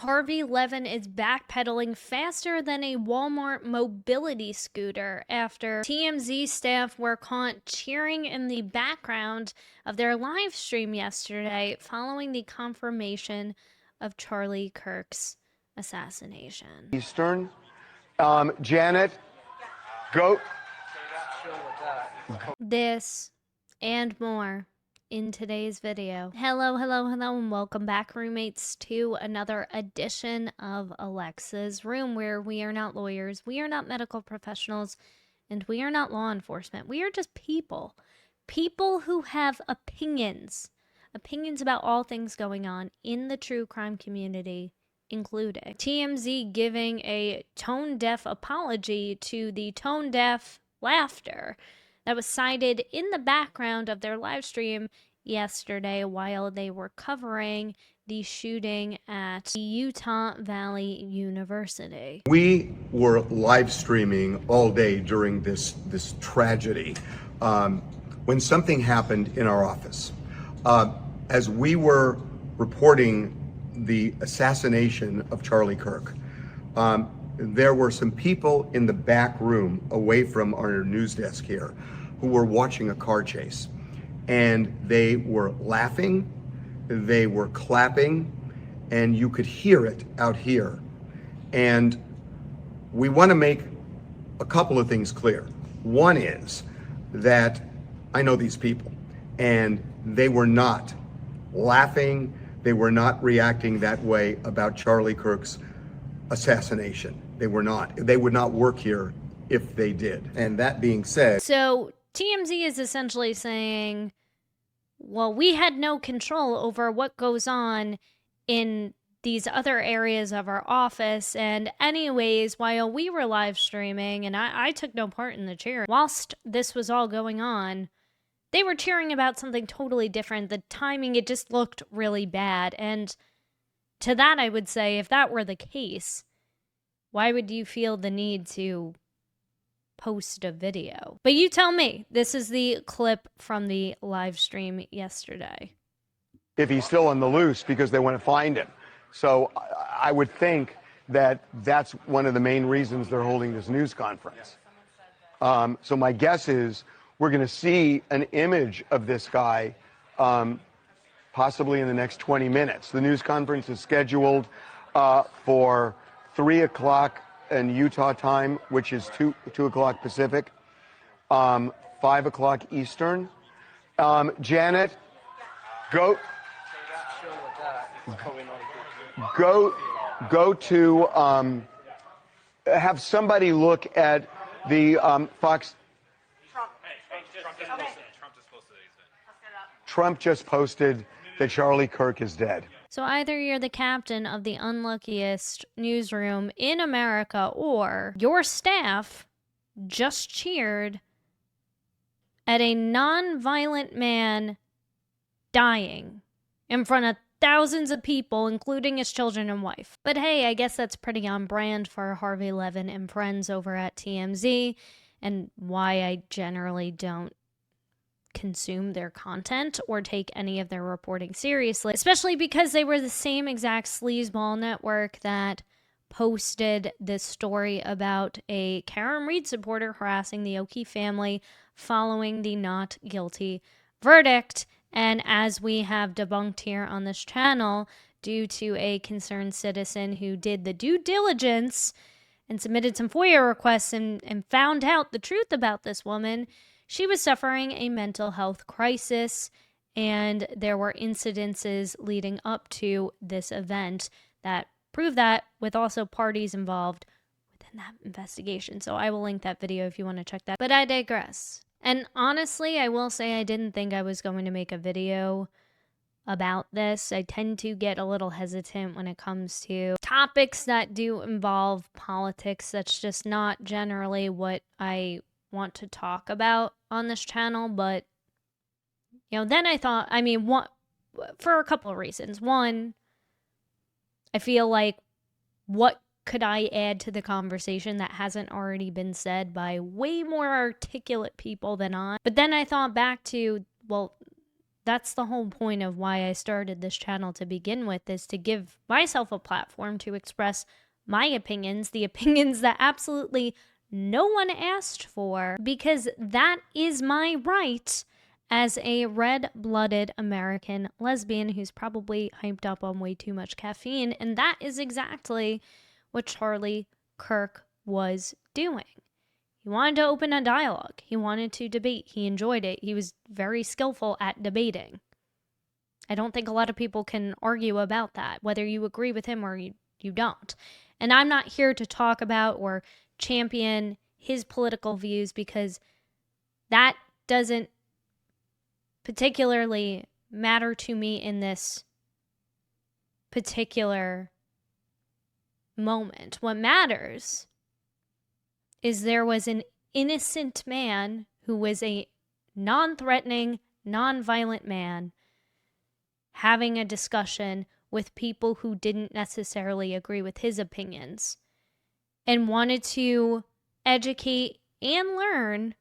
Harvey Levin is backpedaling faster than a Walmart mobility scooter after TMZ staff were caught cheering in the background of their live stream yesterday following the confirmation of Charlie Kirk's assassination. Eastern. Janet, go. This and more in today's video. Hello, and welcome back, roommates, to another edition of Alexa's Room, where we are not lawyers, we are not medical professionals, and we are not law enforcement. We are just people who have opinions about all things going on in the true crime community, including TMZ giving a tone-deaf apology to the tone-deaf laughter that was cited in the background of their live stream yesterday while they were covering the shooting at the Utah Valley University. We were live streaming all day during this tragedy when something happened in our office. As we were reporting the assassination of Charlie Kirk, there were some people in the back room away from our news desk here who were watching a car chase, and they were laughing, they were clapping, and you could hear it out here. And we want to make a couple of things clear. One is that I know these people, and they were not laughing, they were not reacting that way about Charlie Kirk's assassination. They were not. They would not work here if they did. And that being said, so TMZ is essentially saying, well, we had no control over what goes on in these other areas of our office, and anyways, while we were live streaming, and I took no part in the cheering, whilst this was all going on, they were cheering about something totally different. The timing, it just looked really bad, and to that I would say, if that were the case, why would you feel the need to post a video? But you tell me. This is the clip from the live stream yesterday. if he's still on the loose, because they want to find him. So I would think that that's one of the main reasons they're holding this news conference. So my guess is we're going to see an image of this guy possibly in the next 20 minutes. The news conference is scheduled for 3 o'clock in Utah time, which is 2 o'clock Pacific, 5 o'clock Eastern. Janet, go to have somebody look at the Fox. Trump just posted that Charlie Kirk is dead. So either you're the captain of the unluckiest newsroom in America, or your staff just cheered at a non-violent man dying in front of thousands of people, including his children and wife. But hey, I guess that's pretty on brand for Harvey Levin and friends over at TMZ, and why I generally don't consume their content or take any of their reporting seriously, especially because they were the same exact sleazeball network that posted this story about a Karen Reed supporter harassing the Oki family following the not guilty verdict. And as we have debunked here on this channel, due to a concerned citizen who did the due diligence and submitted some FOIA requests and found out the truth about this woman, she was suffering a mental health crisis, and there were incidences leading up to this event that prove that, with also parties involved within that investigation. So I will link that video if you want to check that. But I digress. And honestly, I will say I didn't think I was going to make a video about this. I tend to get a little hesitant when it comes to topics that do involve politics. That's just not generally what I want to talk about on this channel. But you know, then I thought, I mean, for a couple of reasons. One, I feel like, what could I add to the conversation that hasn't already been said by way more articulate people than I? But then I thought back to, well, That's the whole point of why I started this channel to begin with, is to give myself a platform to express my opinions, the opinions that absolutely no one asked for, because that is my right as a red-blooded American lesbian who's probably hyped up on way too much caffeine, and that is exactly what Charlie Kirk was doing. He wanted to open a dialogue. He wanted to debate. He enjoyed it. He was very skillful at debating. I don't think a lot of people can argue about that, whether you agree with him or you don't. And I'm not here to talk about or champion his political views, because that doesn't particularly matter to me in this particular moment. What matters is there was an innocent man who was a non-threatening, non-violent man having a discussion with people who didn't necessarily agree with his opinions and wanted to educate and learn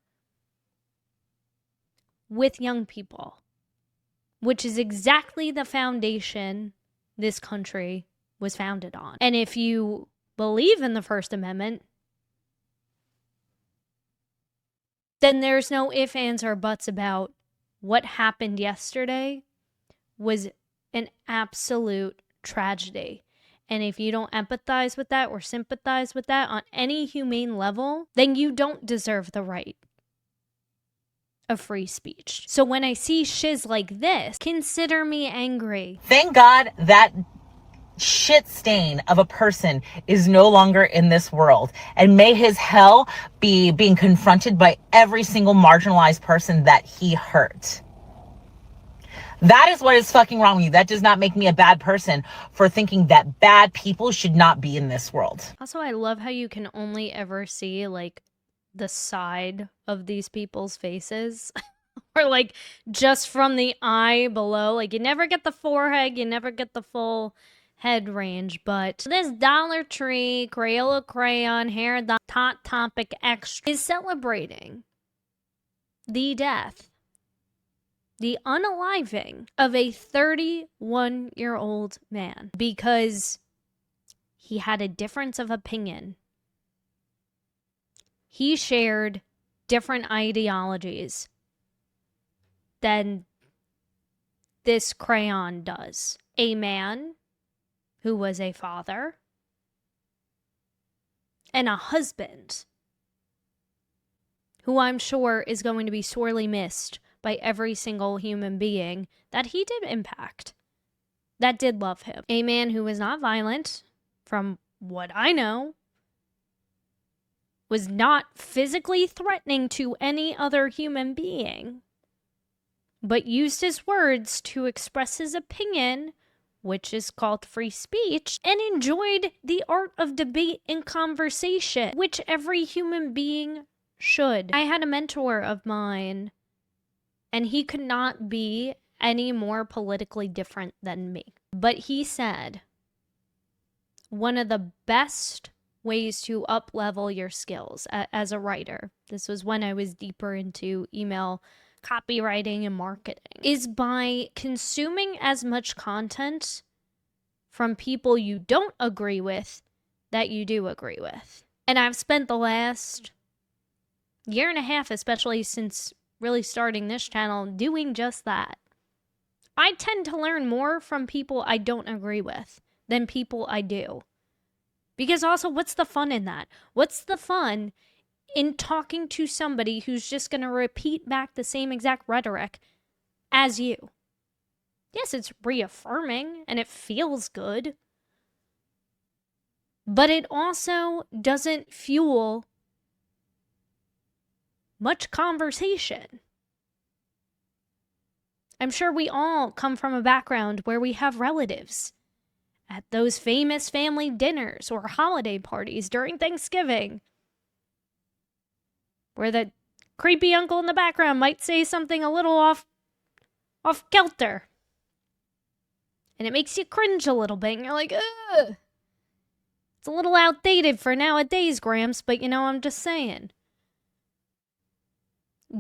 with young people, which is exactly the foundation this country was founded on. And if you believe in the First Amendment, then there's no ifs, ands, or buts about what happened yesterday was an absolute tragedy. And if you don't empathize with that or sympathize with that on any humane level, then you don't deserve the right of free speech. So when I see shiz like this, consider me angry. Thank God that shit stain of a person is no longer in this world, and may his hell be being confronted by every single marginalized person that he hurt. That is what is fucking wrong with you. That does not make me a bad person for thinking that bad people should not be in this world. Also, I love how you can only ever see like the side of these people's faces or like just from the eye below. Like you never get the forehead, you never get the full head range. But this Dollar Tree Crayola crayon hair Hot Topic Extra is celebrating the death, the unaliving of a 31-year-old man because he had a difference of opinion. He shared different ideologies than this crayon does. A man who was a father and a husband who I'm sure is going to be sorely missed by every single human being that he did impact, that did love him. A man who was not violent, from what I know, was not physically threatening to any other human being, but used his words to express his opinion, which is called free speech, and enjoyed the art of debate and conversation, which every human being should. I had a mentor of mine, and he could not be any more politically different than me. But he said, one of the best ways to up-level your skills as a writer, this was when I was deeper into email copywriting and marketing, is by consuming as much content from people you don't agree with that you do agree with. And I've spent the last year and a half, especially since really starting this channel, doing just that. I tend to learn more from people I don't agree with than people I do. Because also, what's the fun in that? What's the fun in talking to somebody who's just going to repeat back the same exact rhetoric as you? Yes, it's reaffirming and it feels good. But it also doesn't fuel much conversation. I'm sure we all come from a background where we have relatives at those famous family dinners or holiday parties during Thanksgiving, where the creepy uncle in the background might say something a little off kilter. And it makes you cringe a little bit, and you're like, ugh. It's a little outdated for nowadays, Gramps, but you know, I'm just saying.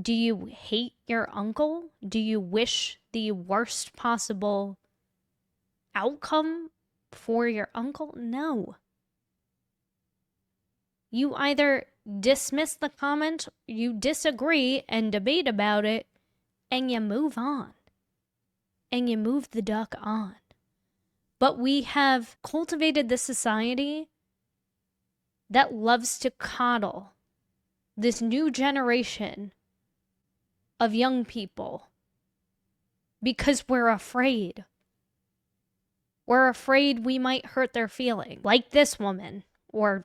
Do you hate your uncle? Do you wish the worst possible outcome for your uncle? No. You either dismiss the comment, you disagree and debate about it, and you move on. And you move the duck on. But we have cultivated this society that loves to coddle this new generation of young people because we're afraid. We're afraid we might hurt their feelings, like this woman or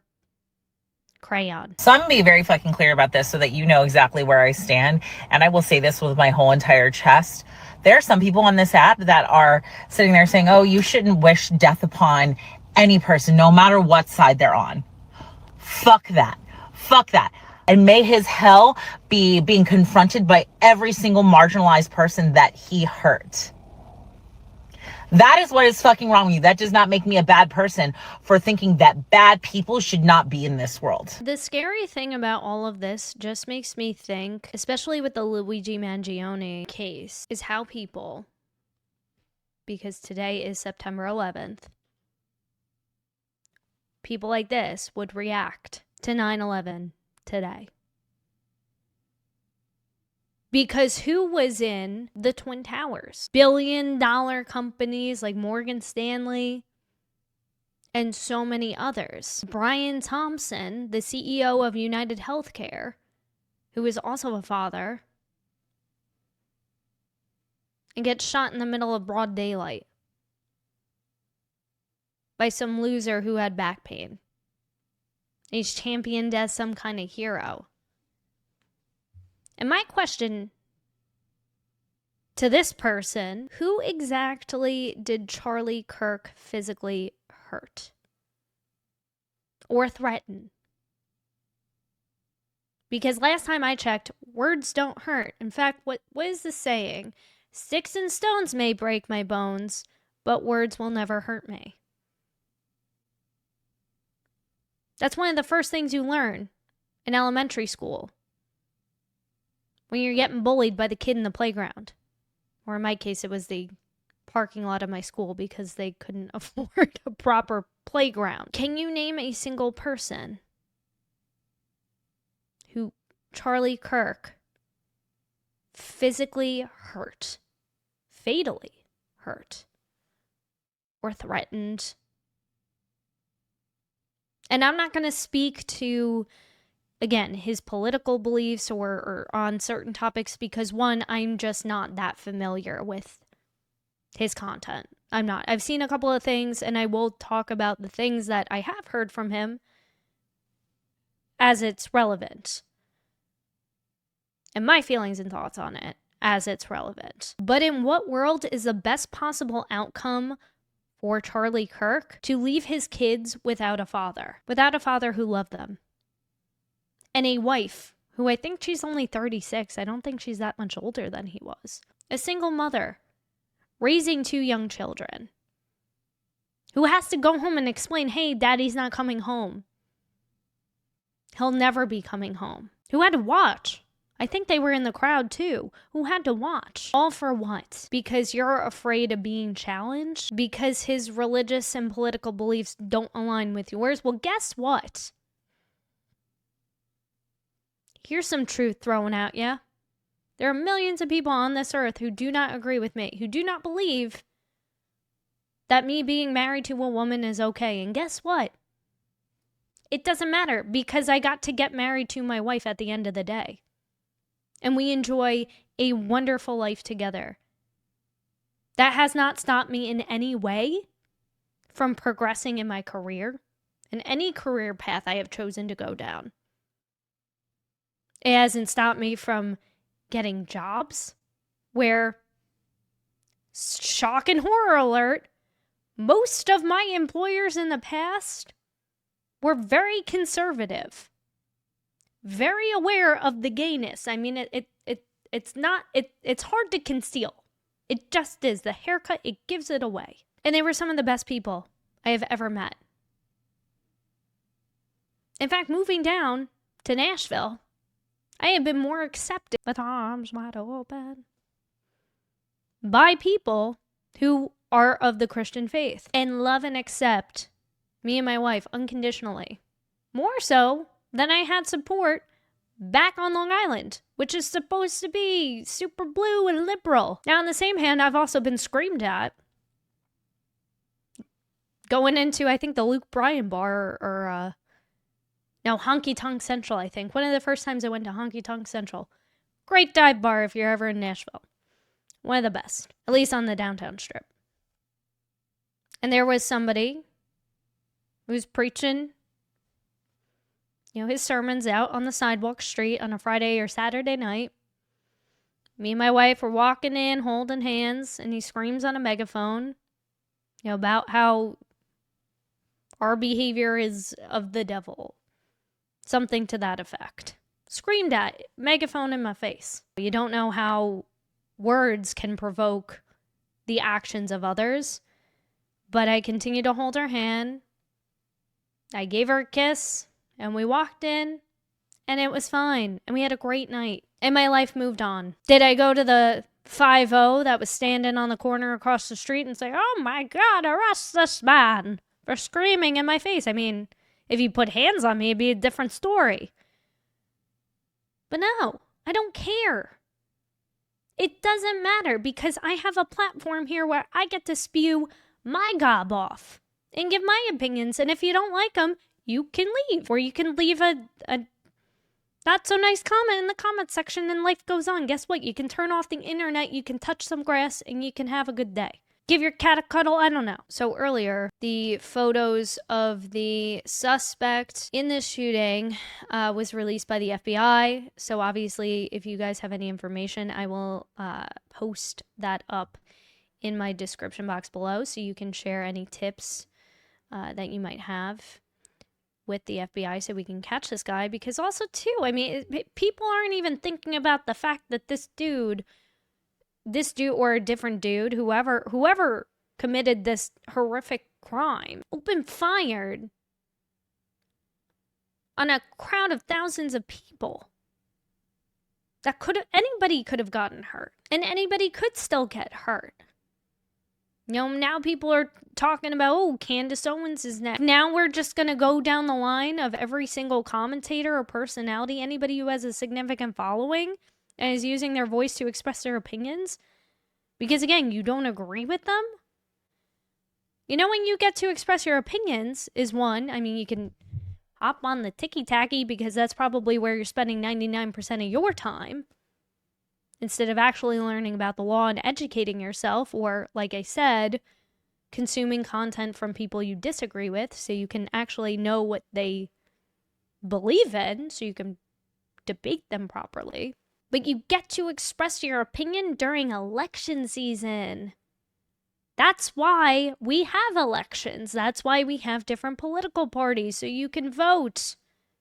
Crayon. So I'm going to be very fucking clear about this so that you know exactly where I stand. And I will say this with my whole entire chest. There are some people on this app that are sitting there saying, oh, you shouldn't wish death upon any person, no matter what side they're on. Fuck that. Fuck that. And may his hell be being confronted by every single marginalized person that he hurt. That is what is fucking wrong with you. That does not make me a bad person for thinking that bad people should not be in this world. The scary thing about all of this just makes me think, especially with the Luigi Mangione case, is how people, because today is September 11th, people like this would react to 9/11 today. Because who was in the Twin Towers? Billion-dollar companies like Morgan Stanley and so many others. Brian Thompson, the CEO of United Healthcare, who is also a father, and gets shot in the middle of broad daylight by some loser who had back pain. He's championed as some kind of hero. And my question to this person, who exactly did Charlie Kirk physically hurt or threaten? Because last time I checked, words don't hurt. In fact, what is the saying? Sticks and stones may break my bones, but words will never hurt me. That's one of the first things you learn in elementary school. When you're getting bullied by the kid in the playground. Or in my case, it was the parking lot of my school because they couldn't afford a proper playground. Can you name a single person who Charlie Kirk physically hurt, fatally hurt, or threatened? And I'm not going to speak to, again, his political beliefs or on certain topics because, one, I'm just not that familiar with his content. I'm not. I've seen a couple of things, and I will talk about the things that I have heard from him as it's relevant. And my feelings and thoughts on it as it's relevant. But in what world is the best possible outcome for Charlie Kirk? To leave his kids without a father who loved them. And a wife, who I think she's only 36. I don't think she's that much older than he was. A single mother, raising 2 young children, who has to go home and explain, hey, daddy's not coming home. He'll never be coming home. Who had to watch. I think they were in the crowd too, who had to watch. All for what? Because you're afraid of being challenged? Because his religious and political beliefs don't align with yours? Well, guess what? Here's some truth thrown at you. There are millions of people on this earth who do not agree with me, who do not believe that me being married to a woman is okay. And guess what? It doesn't matter because I got to get married to my wife at the end of the day. And we enjoy a wonderful life together. That has not stopped me in any way from progressing in my career, in any career path I have chosen to go down. It hasn't stopped me from getting jobs where, shock and horror alert, most of my employers in the past were very conservative, very aware of the gayness. I mean, it's hard to conceal. It just is. The haircut, it gives it away. And they were some of the best people I have ever met. In fact, moving down to Nashville, I have been more accepted with arms wide open. by people who are of the Christian faith and love and accept me and my wife unconditionally. More so than I had support back on Long Island, which is supposed to be super blue and liberal. Now, on the same hand, I've also been screamed at going into, I think, the Luke Bryan bar or no, Honky Tonk Central, I think. One of the first times I went to Honky Tonk Central. Great dive bar if you're ever in Nashville. One of the best, at least on the downtown strip. And there was somebody who was preaching, his sermons out on the sidewalk street on a Friday or Saturday night. Me and my wife were walking in, holding hands, and he screams on a megaphone, about how our behavior is of the devil. Something to that effect. Screamed at, megaphone in my face. You don't know how words can provoke the actions of others, but I continued to hold her hand. I gave her a kiss, and we walked in, and it was fine, and we had a great night, and my life moved on. Did I go to the 5-0 that was standing on the corner across the street and say, "Oh my God, arrest this man for screaming in my face"? I mean, if he put hands on me, it'd be a different story. But no, I don't care. It doesn't matter because I have a platform here where I get to spew my gob off and give my opinions. And if you don't like them, you can leave. Or you can leave a not so nice comment in the comment section and life goes on. Guess what? You can turn off the internet, you can touch some grass, and you can have a good day. Give your cat a cuddle, I don't know. So earlier, the photos of the suspect in this shooting was released by the FBI. So obviously, if you guys have any information, I will post that up in my description box below so you can share any tips that you might have with the FBI so we can catch this guy. Because also, too, I mean, people aren't even thinking about the fact that this dude or a different dude, whoever committed this horrific crime, opened fired on a crowd of thousands of people. Anybody could have gotten hurt, and anybody could still get hurt. Now people are talking about, oh, Candace Owens is next. Now we're just going to go down the line of every single commentator or personality, anybody who has a significant following and is using their voice to express their opinions. Because again, you don't agree with them. When you get to express your opinions is one. I mean, you can hop on the ticky-tacky because that's probably where you're spending 99% of your time. Instead of actually learning about the law and educating yourself, or, like I said, consuming content from people you disagree with so you can actually know what they believe in, so you can debate them properly. But you get to express your opinion during election season. That's why we have elections. That's why we have different political parties, so you can vote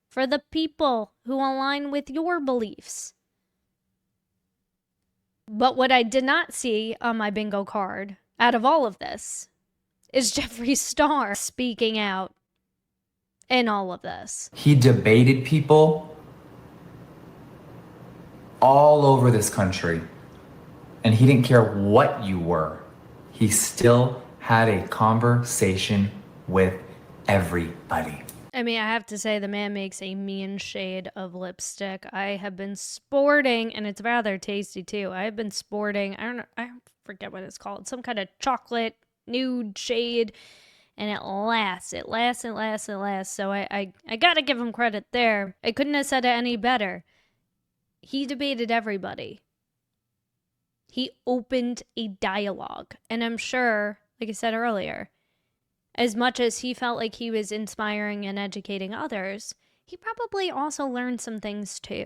for the people who align with your beliefs. But what I did not see on my bingo card out of all of this is Jeffree Star speaking out in all of this. He debated people all over this country, and he didn't care what you were. He still had a conversation with everybody. I mean, I have to say the man makes a mean shade of lipstick. I have been sporting, and it's rather tasty too. I have been sporting, I forget what it's called, some kind of chocolate nude shade, and it lasts. So I gotta give him credit there. I couldn't have said it any better. He debated everybody. He opened a dialogue, and I'm sure, like I said earlier, as much as he felt like he was inspiring and educating others, he probably also learned some things too.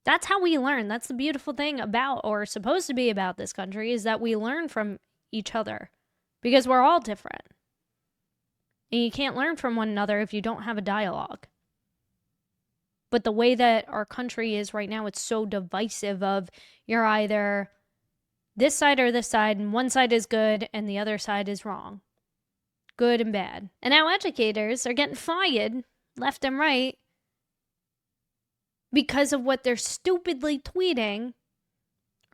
That's how we learn. That's the beautiful thing about, or supposed to be about, this country, is that we learn from each other because we're all different. And you can't learn from one another if you don't have a dialogue. But the way that our country is right now, it's so divisive of you're either this side or this side, and one side is good and the other side is wrong. Good and bad. And now educators are getting fired left and right because of what they're stupidly tweeting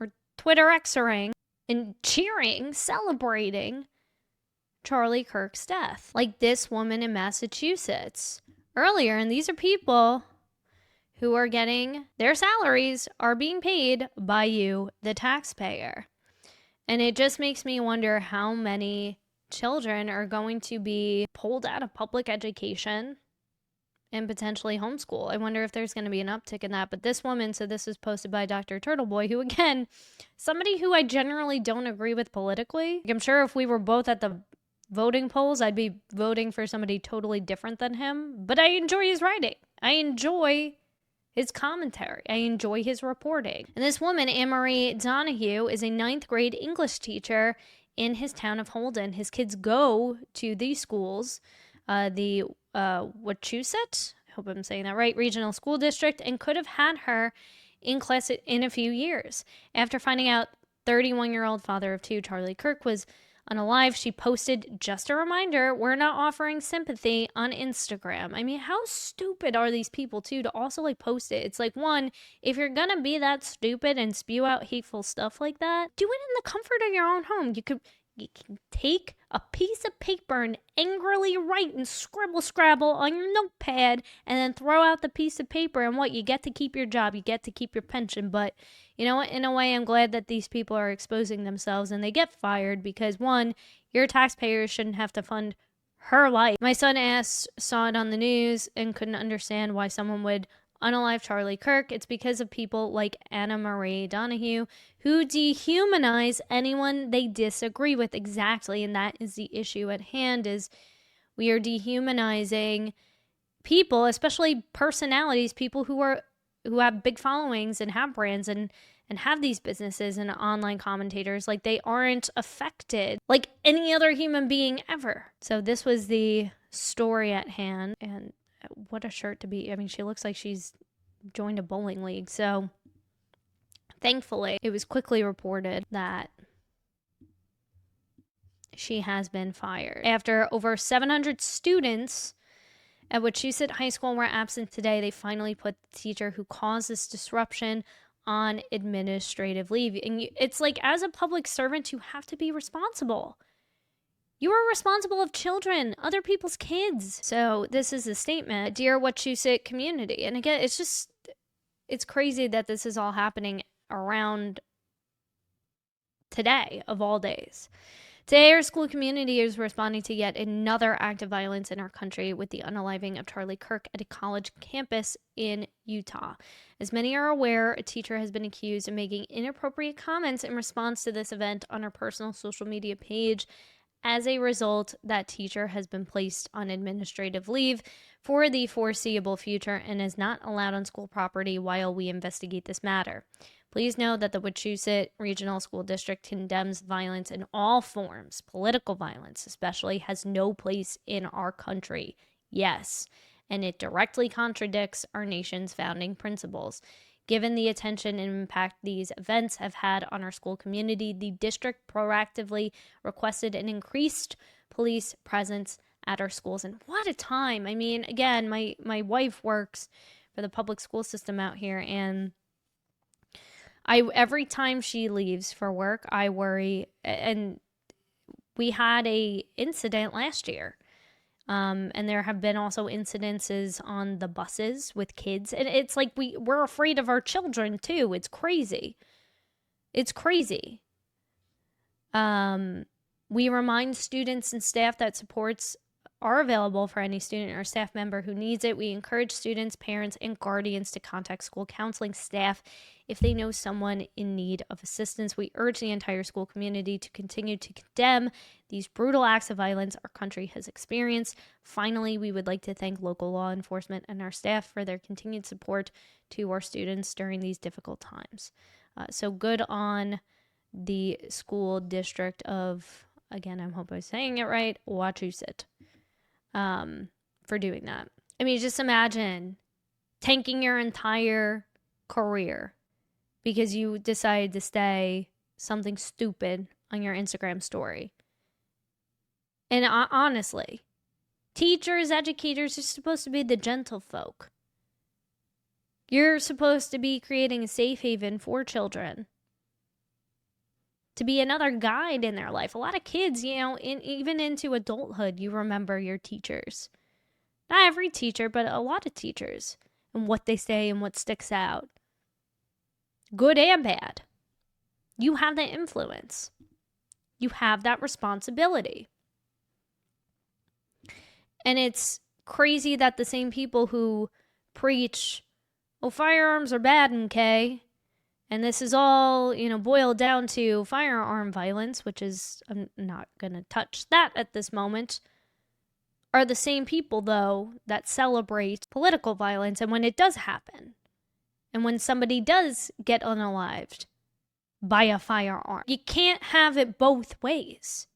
or Twitter Xering and cheering, celebrating Charlie Kirk's death. Like this woman in Massachusetts earlier. And these are people who are getting their salaries are being paid by you, the taxpayer. And it just makes me wonder how many children are going to be pulled out of public education and potentially homeschool. I wonder if there's going to be an uptick in that. But this woman, so this was posted by Dr. Turtleboy, who again, somebody who I generally don't agree with politically. I'm sure if we were both at the voting polls, I'd be voting for somebody totally different than him. But I enjoy his writing. I enjoy his commentary. I enjoy his reporting. And this woman, Anne-Marie Donahue, is a 9th grade English teacher in his town of Holden. His kids go to these schools, the Wachusett, I hope I'm saying that right, regional school district, and could have had her in class in a few years. After finding out 31-year-old father of 2, Charlie Kirk, was unalive, she posted, "Just a reminder, we're not offering sympathy on Instagram." I mean, how stupid are these people too to also like post it? It's like, one, if you're gonna be that stupid and spew out hateful stuff like that, do it in the comfort of your own home. You can take a piece of paper and angrily write and scrabble on your notepad and then throw out the piece of paper, and what, you get to keep your job, you get to keep your pension. But you know what, in a way, I'm glad that these people are exposing themselves and they get fired, because one, your taxpayers shouldn't have to fund her life. My son saw it on the news and couldn't understand why someone would unalive Charlie Kirk. It's because of people like Anne-Marie Donahue who dehumanize anyone they disagree with. Exactly, and that is the issue at hand, is we are dehumanizing people, especially personalities, people who have big followings and have brands and have these businesses and online commentators. Like, they aren't affected like any other human being ever. So this was the story at hand, and what a shirt to be. I mean, she looks like she's joined a bowling league. So thankfully, it was quickly reported that she has been fired. After over 700 students at Wachusett High School were absent today, they finally put the teacher who caused this disruption on administrative leave. And it's like, as a public servant, you have to be responsible. You are responsible of children, other people's kids. So this is a statement. "Dear Wachusett community." And again, it's crazy that this is all happening around today of all days. Today, our school community is responding to yet another act of violence in our country with the unaliving of Charlie Kirk at a college campus in Utah. As many are aware, a teacher has been accused of making inappropriate comments in response to this event on her personal social media page. As a result, that teacher has been placed on administrative leave for the foreseeable future and is not allowed on school property while we investigate this matter. Please know that the Wachusett Regional School District condemns violence in all forms. Political violence, especially, has no place in our country. Yes, and it directly contradicts our nation's founding principles. Given the attention and impact these events have had on our school community, the district proactively requested an increased police presence at our schools. And what a time. I mean, again, my wife works for the public school system out here, and every time she leaves for work, I worry. And we had a incident last year. And there have been also incidences on the buses with kids. And it's like we're afraid of our children too. It's crazy. It's crazy. We remind students and staff that supports are available for any student or staff member who needs it. We encourage students, parents, and guardians to contact school counseling staff if they know someone in need of assistance. We urge the entire school community to continue to condemn these brutal acts of violence our country has experienced. Finally, we would like to thank local law enforcement and our staff for their continued support to our students during these difficult times. So good on the school district of, again, I hope I'm saying it right, Wachusett, for doing that. I mean, just imagine tanking your entire career because you decided to say something stupid on your Instagram story. And honestly, teachers, educators are supposed to be the gentle folk. You're supposed to be creating a safe haven for children. to be another guide in their life. A lot of kids, even into adulthood, you remember your teachers. Not every teacher, but a lot of teachers, and what they say and what sticks out. Good and bad. You have that influence. You have that responsibility. And it's crazy that the same people who preach, oh, firearms are bad, okay, and this is all, boiled down to firearm violence, which is, I'm not going to touch that at this moment, are the same people, though, that celebrate political violence. And when it does happen, and when somebody does get unalived by a firearm, you can't have it both ways.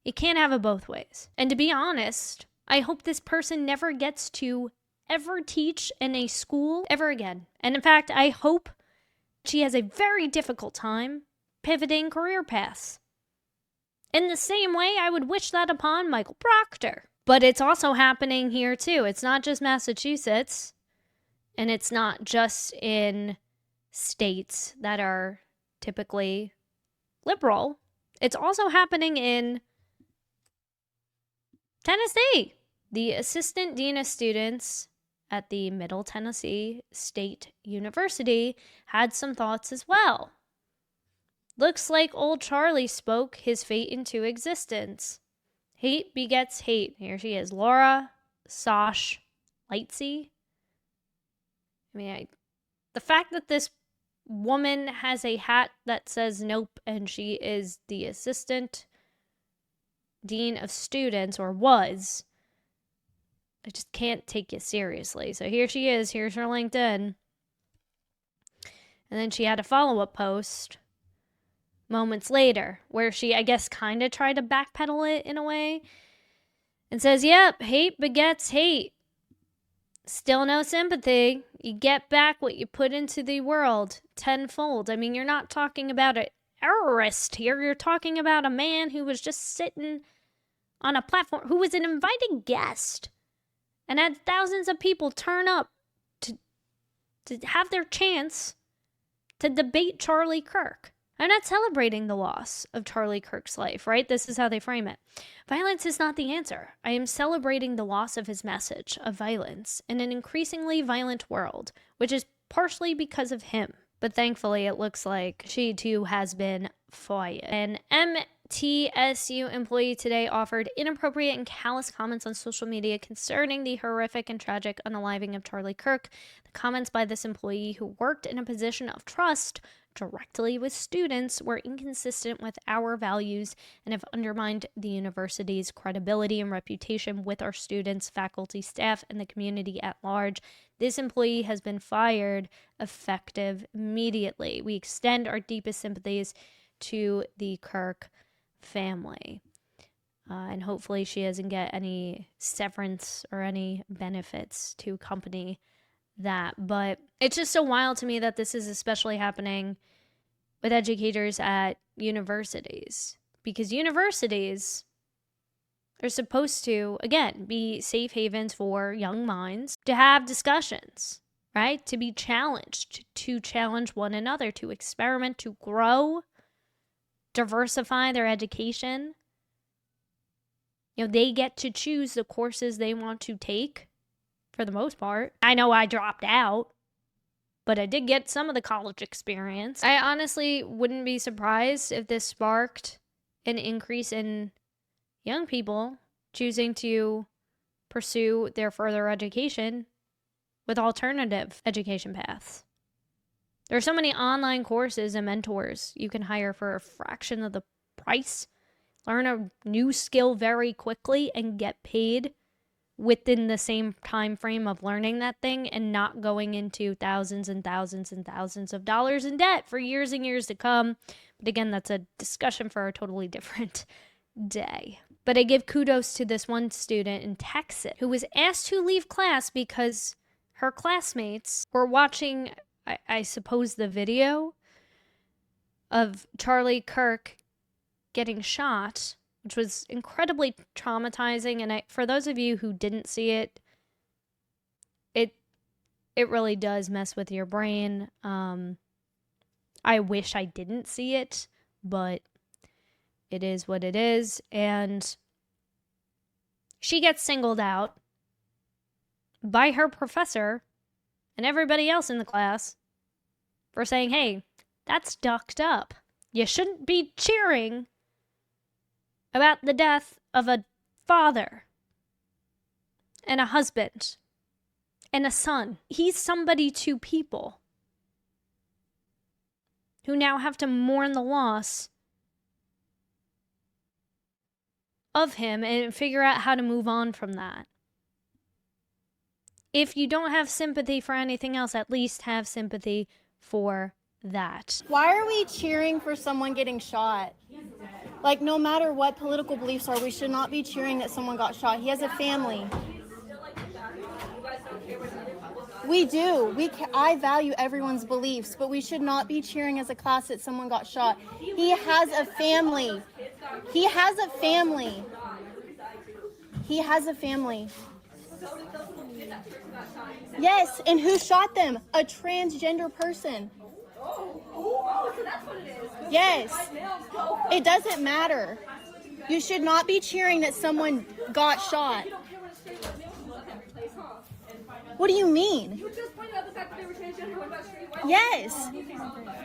You can't have it both ways. And to be honest, I hope this person never gets to ever teach in a school ever again. And in fact, I hope she has a very difficult time pivoting career paths. In the same way, I would wish that upon Michael Proctor. But it's also happening here too. It's not just Massachusetts, and it's not just in states that are typically liberal. It's also happening in Tennessee. The assistant dean of students at the Middle Tennessee State University had some thoughts as well. Looks like old Charlie spoke his fate into existence. Hate begets hate. Here she is, Laura Sosh Lightsey. The fact that this woman has a hat that says nope, and she is the assistant dean of students, or was, I just can't take you seriously. So here she is. Here's her LinkedIn. And then she had a follow-up post moments later where she, I guess, kind of tried to backpedal it in a way and says, yep, hate begets hate. Still no sympathy. You get back what you put into the world tenfold. I mean, you're not talking about an terrorist here. You're talking about a man who was just sitting on a platform, who was an invited guest, and had thousands of people turn up to have their chance to debate Charlie Kirk. I'm not celebrating the loss of Charlie Kirk's life, right? This is how they frame it. Violence is not the answer. I am celebrating the loss of his message of violence in an increasingly violent world, which is partially because of him. But thankfully, it looks like she too has been fired. An MTSU employee today offered inappropriate and callous comments on social media concerning the horrific and tragic unaliving of Charlie Kirk. The comments by this employee, who worked in a position of trust directly with students, were inconsistent with our values and have undermined the university's credibility and reputation with our students, faculty, staff, and the community at large. This employee has been fired effective immediately. We extend our deepest sympathies to the Kirk family. And hopefully she doesn't get any severance or any benefits to accompany that. But it's just so wild to me that this is especially happening with educators at universities, because universities are supposed to, again, be safe havens for young minds to have discussions, right? To be challenged, to challenge one another, to experiment, to grow, diversify their education. They get to choose the courses they want to take for the most part. I know I dropped out, but I did get some of the college experience. I honestly wouldn't be surprised if this sparked an increase in young people choosing to pursue their further education with alternative education paths. There are so many online courses and mentors you can hire for a fraction of the price, learn a new skill very quickly, and get paid within the same time frame of learning that thing, and not going into thousands and thousands and thousands of dollars in debt for years and years to come. But again, that's a discussion for a totally different day. But I give kudos to this one student in Texas who was asked to leave class because her classmates were watching, I suppose, the video of Charlie Kirk getting shot, which was incredibly traumatizing. And for those of you who didn't see it, it really does mess with your brain. I wish I didn't see it, but it is what it is. And she gets singled out by her professor and everybody else in the class for saying, hey, that's ducked up. You shouldn't be cheering about the death of a father and a husband and a son. He's somebody to people who now have to mourn the loss of him and figure out how to move on from that. If you don't have sympathy for anything else, at least have sympathy for that. Why are we cheering for someone getting shot? Like, no matter what political beliefs are, we should not be cheering that someone got shot. He has a family. We do. I value everyone's beliefs, but we should not be cheering as a class that someone got shot. He has a family. He has a family. He has a family. Yes, and who shot them? A transgender person. Oh, so that's what it is. Yes. It doesn't matter. You should not be cheering that someone got shot. What do you mean? You just pointed out the fact that they were transgender. What about straight white? Yes.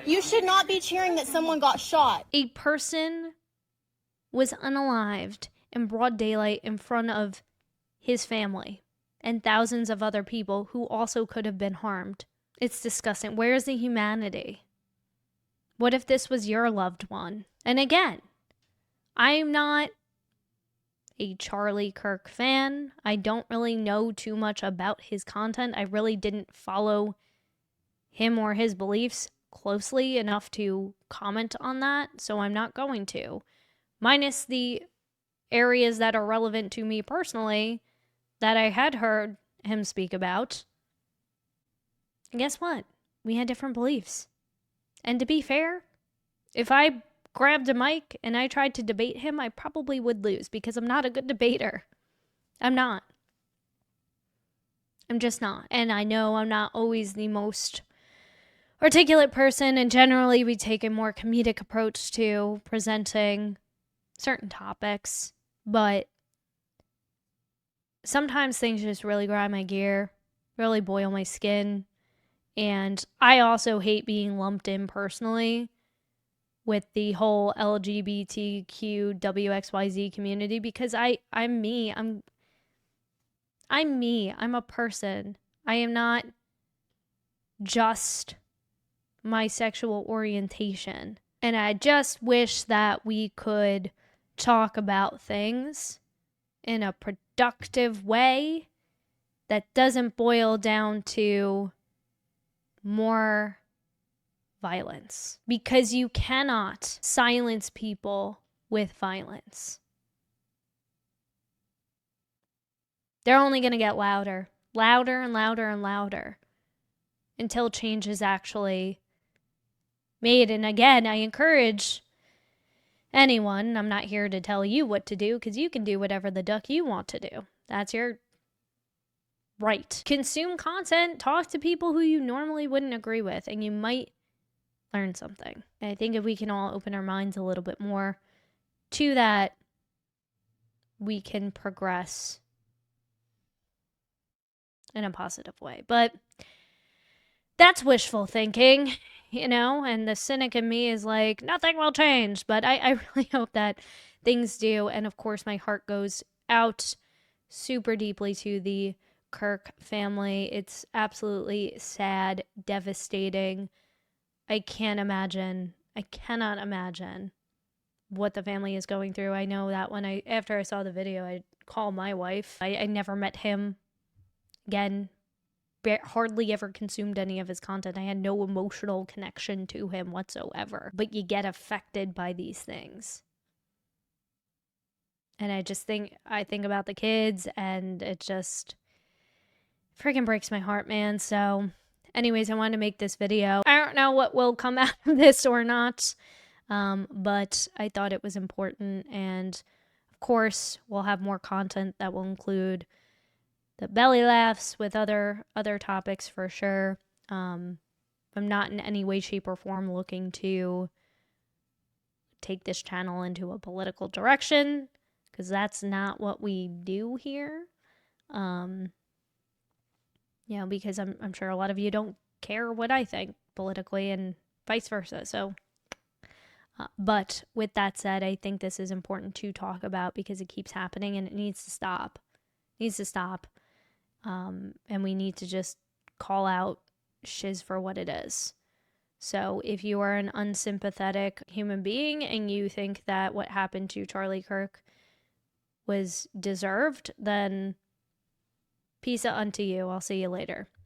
You should not be cheering that someone got shot. A person was unalived in broad daylight in front of his family and thousands of other people who also could have been harmed. It's disgusting. Where is the humanity? What if this was your loved one? And again, I'm not a Charlie Kirk fan. I don't really know too much about his content. I really didn't follow him or his beliefs closely enough to comment on that, so I'm not going to. Minus the areas that are relevant to me personally that I had heard him speak about. And guess what? We had different beliefs. And to be fair, if I grabbed a mic and I tried to debate him, I probably would lose because I'm not a good debater. I'm not. I'm just not. And I know I'm not always the most articulate person, and generally we take a more comedic approach to presenting certain topics, but sometimes things just really grind my gear, really boil my skin, and I also hate being lumped in personally with the whole LGBTQ WXYZ community because I'm me. I'm me. I'm a person. I am not just my sexual orientation. And I just wish that we could talk about things in a productive way that doesn't boil down to more violence. Because you cannot silence people with violence. They're only going to get louder, louder and louder and louder until change is actually made. And again, I encourage anyone, I'm not here to tell you what to do because you can do whatever the duck you want to do. That's your right. Consume content, talk to people who you normally wouldn't agree with, and you might learn something. And I think if we can all open our minds a little bit more to that, we can progress in a positive way. But that's wishful thinking, you know, and the cynic in me is like, nothing will change. But I really hope that things do. And of course, my heart goes out super deeply to the Kirk family. It's absolutely sad, devastating. I cannot imagine what the family is going through. I know that after I saw the video, I called my wife. I never met him. Again, hardly ever consumed any of his content. I had no emotional connection to him whatsoever. But you get affected by these things. And I think about the kids, and it just freaking breaks my heart, man. So anyways, I wanted to make this video. I don't know what will come out of this or not, but I thought it was important. And of course, we'll have more content that will include the belly laughs with other topics for sure. I'm not in any way, shape, or form looking to take this channel into a political direction, because that's not what we do here. Because I'm sure a lot of you don't care what I think politically and vice versa. So, but with that said, I think this is important to talk about because it keeps happening and it needs to stop. It needs to stop. And we need to just call out shiz for what it is. So if you are an unsympathetic human being and you think that what happened to Charlie Kirk was deserved, then peace unto you. I'll see you later.